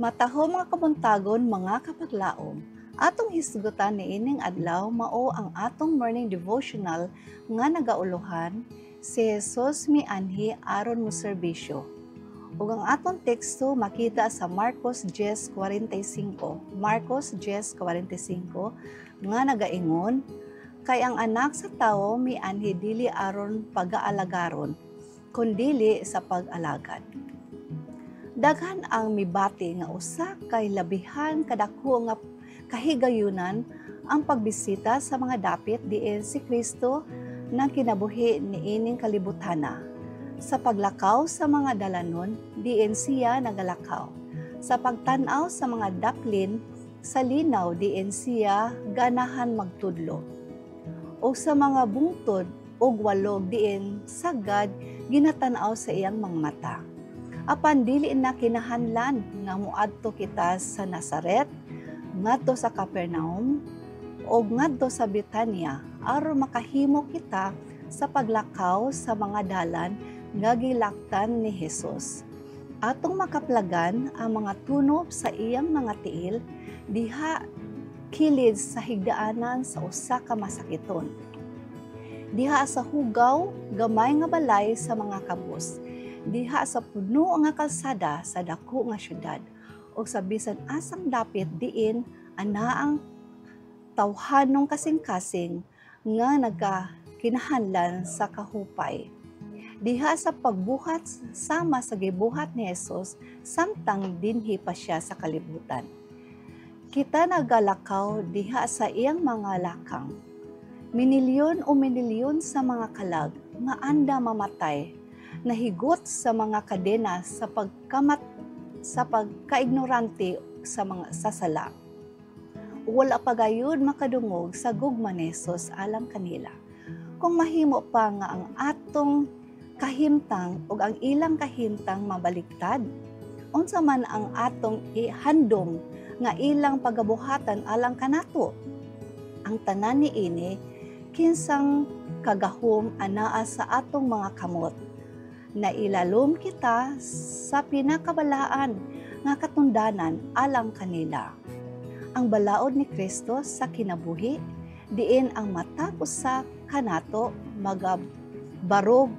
Mataho mga kabuntagon, mga kapaglaom. Atong hisgutan ni ining adlaw mao ang atong morning devotional nga nagauluhan si Jesus mianhi aron mo serbisyo. Ug ang atong teksto makita sa Marcos 10:45. Marcos 10:45 nga nagaingon, kay ang anak sa tawo mianhi dili aron pag-aalagaron, kundili sa pag-alagad. Daghan ang mibati nga usa kay labihan kadako nga kahigayunan ang pagbisita sa mga dapit diin si Kristo nang kinabuhi niining kalibutana. Sa paglakaw sa mga dalanon, diin siya nagalakaw. Sa pagtan-aw sa mga daplin, sa linaw diin siya ganahan magtudlo. O sa mga bungtod ug walog diin sagad ginatan-aw sa iyang mga mata. Apan dili na kinahanglan nga muadto kita sa Nazaret, ngadto sa Capernaum, o ngadto sa Betania aron makahimo kita sa paglakaw sa mga dalan nga gilaktan ni Jesus. Atong makaplagan ang mga tunob sa iyang mga tiil diha kilid sa higdaanan sa usa ka masakiton. Diha sa hugaw gamay nga balay sa mga kabus. Diha sa puno nga kalsada sa dako nga syudad o sa bisan asang dapit diin anaang tawhanong kasing-kasing nga nagkinahanglan sa kahupay. Diha sa pagbuhat sama sa gibuhat ni Jesus samtang dinhi pa siya sa kalibutan. Kita nagalakaw diha sa iyang mga lakang. Minilyon o minilyon sa mga kalag nga anda mamatay, nahigot sa mga kadena sa pagkaignorante sa mga sasala. Wala pagayud makadungog sa gugma ni Jesus alang kanila. Kung mahimo pa nga ang atong kahimtang ug ang ilang kahimtang mabaliktad, unsa man ang atong ihandom nga ilang pagabuhatan alang kanato. Ang tanan niini kinsang kagahom anaa sa atong mga kamot, na ilalom kita sa pinakabalaan nga katundanan alang kanila. Ang balaod ni Kristo sa kinabuhi, diin ang matapos sa kanato magabarog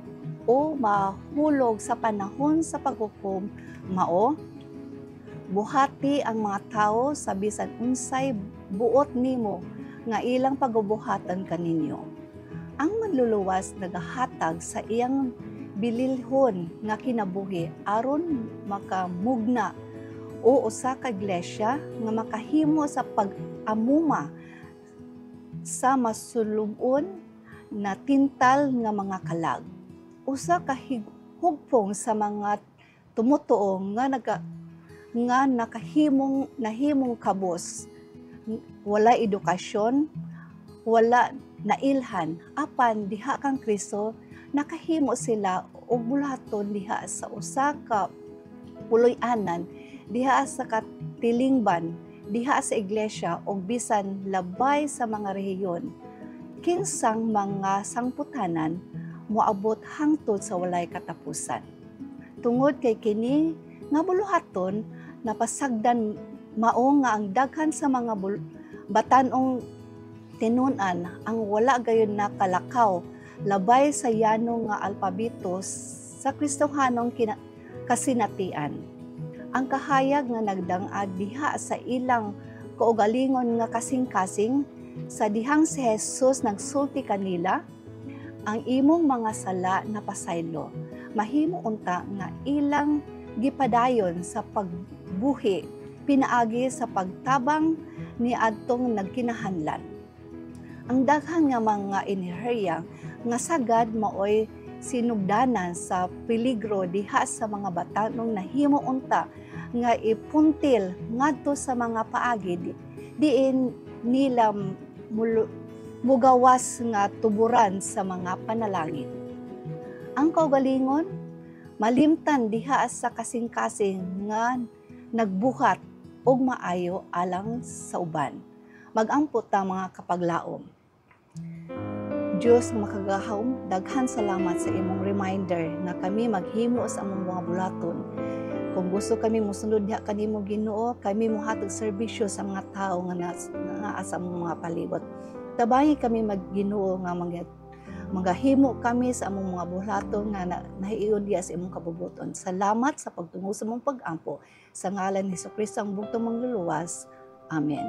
o mahulog sa panahon sa paghukom mao, buhati ang mga tao sa bisan unsay buot nimo nga ilang pagbubuhatan kaninyo. Ang manluluwas nagahatag sa iyang bililhon nga kinabuhi aron makamugna o usa ka iglesia nga makahimo sa pag-amuma sa masulubon na tintal nga mga kalag. Usa ka hugpong sa mga tumutuo nga nahimong kabos, wala edukasyon, wala nailhan, apan diha kang Kristo nakahimo sila og bulaton diha sa usa ka puloy-anan, diha sa katilingban, diha sa iglesia og bisan labay sa mga rehiyon. Kinsang mga sangputanan moabot hangtod sa walay katapusan. Tungod kay kini nga buluhaton napasagdan mao nga ang daghan sa mga batanong tinun-an ang wala gayon na kalakaw labay sa yanong nga alpabeto sa Kristohanong kasinatian. Ang kahayag nga nagdangag diha sa ilang kaugalingon nga kasing-kasing sa dihang si Jesus nagsulti kanila, ang imong mga sala na pasaylo, mahimo unta nga ilang gipadayon sa pagbuhi, pinaagi sa pagtabang ni adtong nagkinahanglan. Ang daghan nga mga inherya nga sagad maoy sinugdanan sa peligro diha sa mga batanong nahimo unta nga ipuntil ngadto sa mga paagi diin nila mugawas nga tuburan sa mga panalangin. Ang kaugalingon malimtan diha sa kasing-kasing nga nagbuhat og maayo alang sa uban. Mag-ampot ta mga kapaglaom. Diyos nga makagahom, daghan salamat sa imong reminder nga kami maghimo sa among mga bulaton Kung gusto kami mosunod diha kanimo Ginoo, kami mohatag serbisyo sa mga tao nga naa sa among mga palibot. Tabangi kami Ginoo nga manggahimo kami sa among mga buhlaton nga nahiiyon diha sa imong kabubuton. Salamat sa pagtungo sa mong pag-ampo. Sa ngalan ni Hesukristo ang bugtong mangluluwas. Amen.